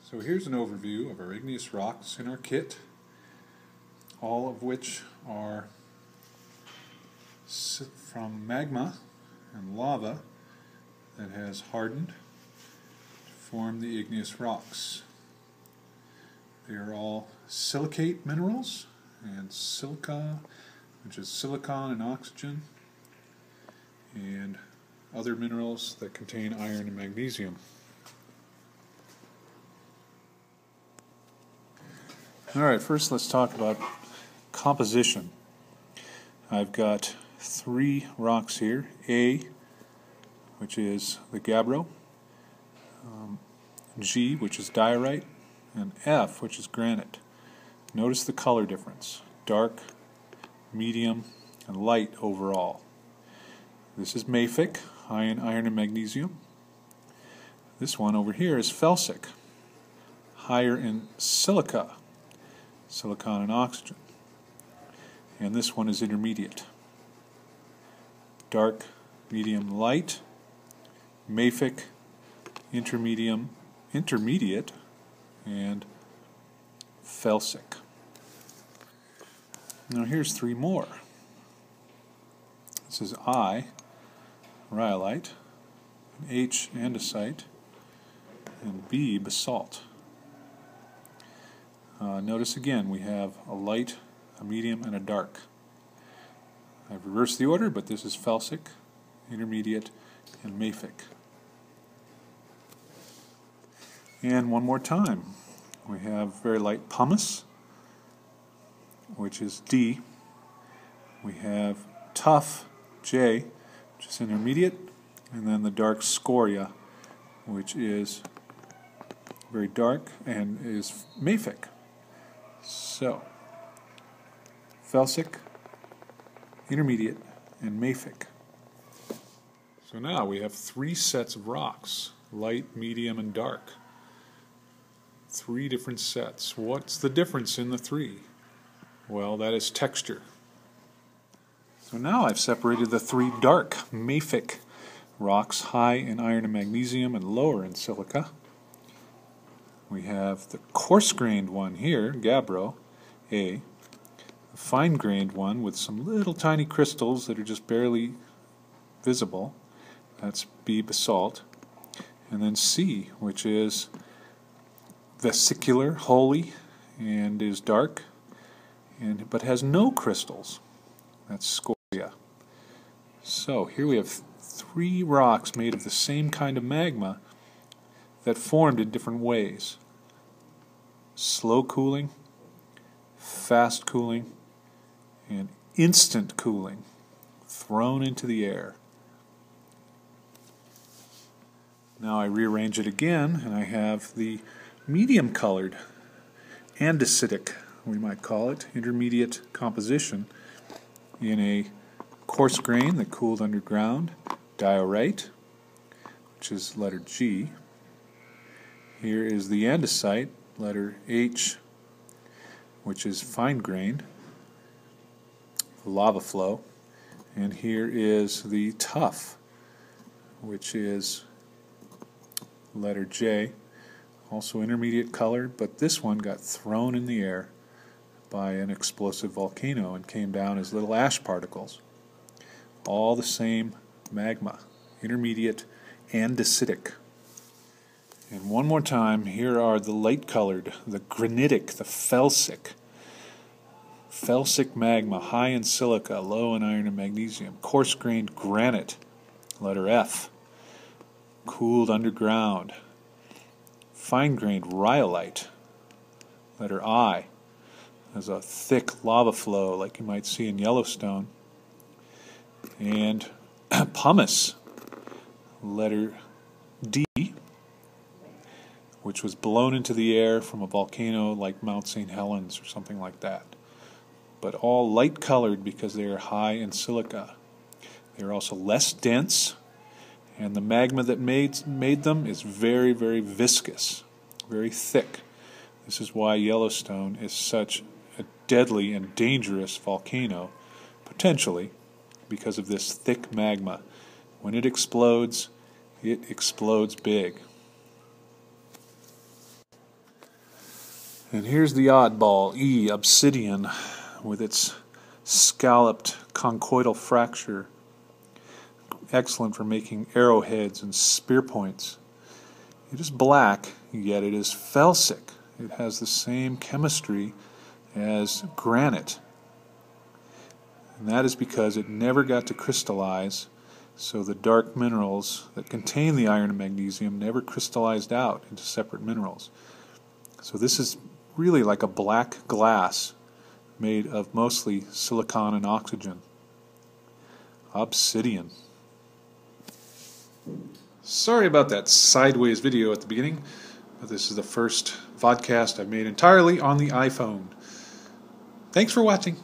So here's an overview of our igneous rocks in our kit, all of which are from magma and lava that has hardened to form the igneous rocks. They are all silicate minerals and silica, which is silicon and oxygen, and other minerals that contain iron and magnesium. Alright, first let's talk about composition. I've got three rocks here. A, which is the gabbro, G, which is diorite, and F, which is granite. Notice the color difference: dark, medium, and light overall. This is mafic, high in iron and magnesium. This one over here is felsic, higher in silica, silicon and oxygen. And this one is intermediate: dark, medium, light, mafic, intermediate, and felsic. Now here's three more. This is I, rhyolite, H, andesite, and B, basalt. Notice again we have a light, a medium, and a dark. I've reversed the order, but this is felsic, intermediate, and mafic. And one more time, we have very light pumice, which is D. We have tough, J, which is intermediate, and then the dark scoria, which is very dark and is mafic. So, felsic, intermediate, and mafic. So now we have three sets of rocks: light, medium, and dark. Three different sets. What's the difference in the three? Well, that is texture. So now I've separated the three dark, mafic rocks, high in iron and magnesium and lower in silica. We have the coarse-grained one here, gabbro, A. The fine-grained one with some little tiny crystals that are just barely visible, that's B, basalt. And then C, which is vesicular, holy, and is dark, but has no crystals. That's scoria. So here we have three rocks made of the same kind of magma that formed in different ways: slow cooling, fast cooling, and instant cooling, thrown into the air. Now I rearrange it again, and I have the medium colored, andesitic, we might call it, intermediate composition in a coarse grain that cooled underground, diorite, which is letter G. Here is the andesite, letter H, which is fine-grained, lava flow. And here is the tuff, which is letter J, also intermediate color, but this one got thrown in the air by an explosive volcano and came down as little ash particles. All the same magma, intermediate, andesitic. And one more time, here are the light-colored, the granitic, the felsic. Felsic magma, high in silica, low in iron and magnesium. Coarse-grained granite, letter F, cooled underground. Fine-grained rhyolite, letter I, has a thick lava flow like you might see in Yellowstone. And pumice, letter D, which was blown into the air from a volcano like Mount St. Helens or something like that. But all light-colored because they are high in silica. They are also less dense, and the magma that made them is very, very viscous, very thick. This is why Yellowstone is such a deadly and dangerous volcano, potentially, because of this thick magma. When it explodes big. And here's the oddball, E, obsidian, with its scalloped conchoidal fracture. Excellent for making arrowheads and spear points. It is black, yet it is felsic. It has the same chemistry as granite. And that is because it never got to crystallize, so the dark minerals that contain the iron and magnesium never crystallized out into separate minerals. So this is really like a black glass made of mostly silicon and oxygen. Obsidian. Sorry about that sideways video at the beginning, but this is the first vodcast I've made entirely on the iPhone. Thanks for watching.